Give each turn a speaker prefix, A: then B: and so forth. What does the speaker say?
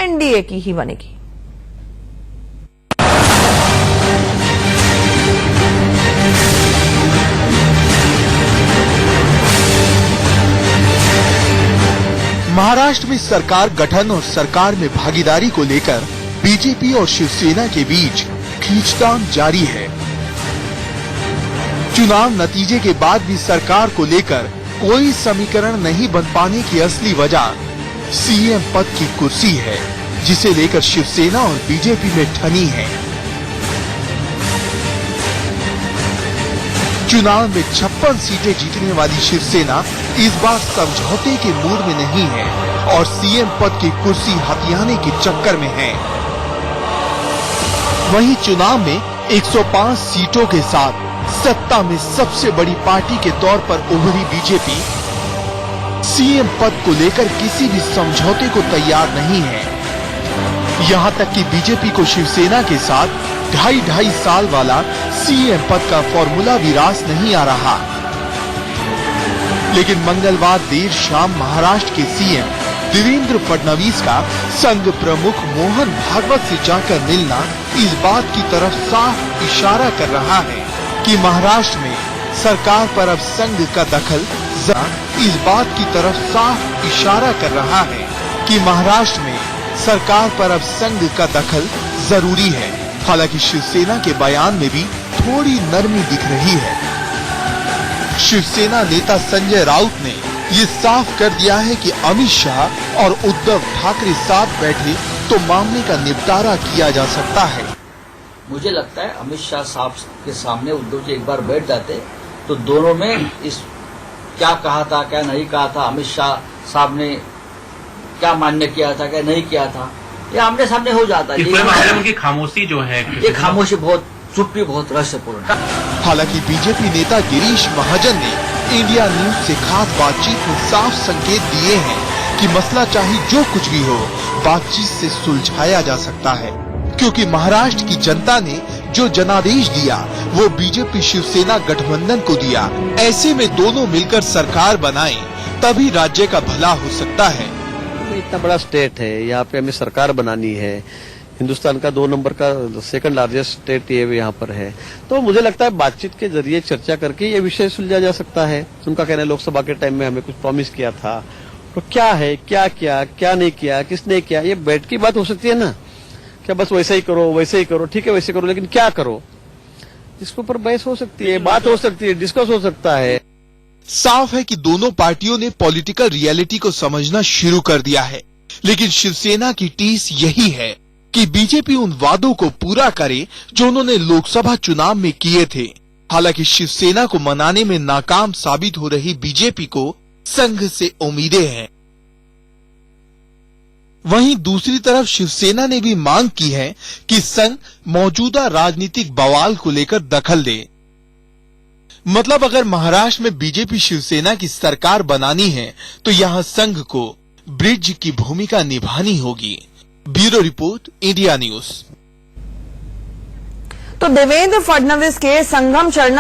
A: NDA की ही बनेगी।
B: महाराष्ट्र में सरकार गठन और सरकार में भागीदारी को लेकर बीजेपी और शिवसेना के बीच खींचतान जारी है। चुनाव नतीजे के बाद भी सरकार को लेकर कोई समीकरण नहीं बन पाने की असली वजह सीएम पद की कुर्सी है, जिसे लेकर शिवसेना और बीजेपी में ठनी है। चुनाव में 56 सीटें जीतने वाली शिवसेना इस बार समझौते के मूड में नहीं है और सीएम पद की कुर्सी हथियाने के चक्कर में है। वहीं चुनाव में 105 सीटों के साथ सत्ता में सबसे बड़ी पार्टी के तौर पर उभरी बीजेपी सीएम पद को लेकर किसी भी समझौते को तैयार नहीं है। यहां तक कि बीजेपी को शिवसेना के साथ 2.5 साल वाला सीएम पद का फॉर्मूला भी रास नहीं आ रहा। लेकिन मंगलवार देर शाम महाराष्ट्र के सीएम देवेंद्र फडणवीस का संघ प्रमुख मोहन भागवत से जाकर मिलना इस बात की तरफ साफ इशारा कर रहा है कि महाराष्ट्र में सरकार पर अब संघ का दखल इस बात की तरफ साफ इशारा कर रहा है कि महाराष्ट्र में सरकार पर अब संघ का दखल जरूरी है। हालांकि शिवसेना के बयान में भी थोड़ी नरमी दिख रही है। शिवसेना नेता संजय राउत ने ये साफ कर दिया है कि अमित शाह और उद्धव ठाकरे साथ बैठे तो मामले का निपटारा किया जा सकता है।
C: मुझे लगता है अमित शाह साहब के सामने उद्धव जी एक बार बैठ जाते तो दोनों में इस क्या कहा था क्या नहीं कहा था, अमित शाह साहब ने क्या मान्य किया था क्या नहीं किया था, ये आमने सामने हो जाता है।
D: उनकी खामोशी जो है
C: ये खामोशी बहुत चुप्पी बहुत रहस्यपूर्ण।
B: हालांकि बीजेपी नेता गिरीश महाजन ने इंडिया न्यूज से खास बातचीत में साफ संकेत दिए हैं कि मसला चाहे जो कुछ भी हो बातचीत से सुलझाया जा सकता है, क्योंकि महाराष्ट्र की जनता ने जो जनादेश दिया वो बीजेपी शिवसेना गठबंधन को दिया। ऐसे में दोनों मिलकर सरकार बनाएं तभी राज्य का भला हो सकता है।
E: इतना बड़ा स्टेट है, यहाँ पे हमें सरकार बनानी है। हिंदुस्तान का 2 नंबर का सेकंड लार्जेस्ट स्टेट ये यहाँ पर है, तो मुझे लगता है बातचीत के जरिए चर्चा करके ये विषय सुलझा जा सकता है। उनका कहना है लोकसभा के टाइम में हमें कुछ प्रॉमिस किया था, तो क्या है, क्या किया, क्या नहीं किया, किसने किया, ये बैठ की बात हो सकती है ना। क्या बस वैसे ही करो, ठीक है वैसे करो, लेकिन क्या करो, इसके ऊपर बहस हो सकती है, बात हो सकती है, डिस्कस हो सकता है।
B: साफ है कि दोनों पार्टियों ने पॉलिटिकल रियलिटी को समझना शुरू कर दिया है, लेकिन शिवसेना की टीस यही है कि बीजेपी उन वादों को पूरा करे जो उन्होंने लोकसभा चुनाव में किए थे। हालांकि शिवसेना को मनाने में नाकाम साबित हो रही बीजेपी को संघ से उम्मीदें हैं। वहीं दूसरी तरफ शिवसेना ने भी मांग की है कि संघ मौजूदा राजनीतिक बवाल को लेकर दखल दे। मतलब अगर महाराष्ट्र में बीजेपी शिवसेना की सरकार बनानी है तो यहां संघ को ब्रिज की भूमिका निभानी होगी। Bureau report, India news.
A: तो देवेंद्र फडणवीस के संगम चरणम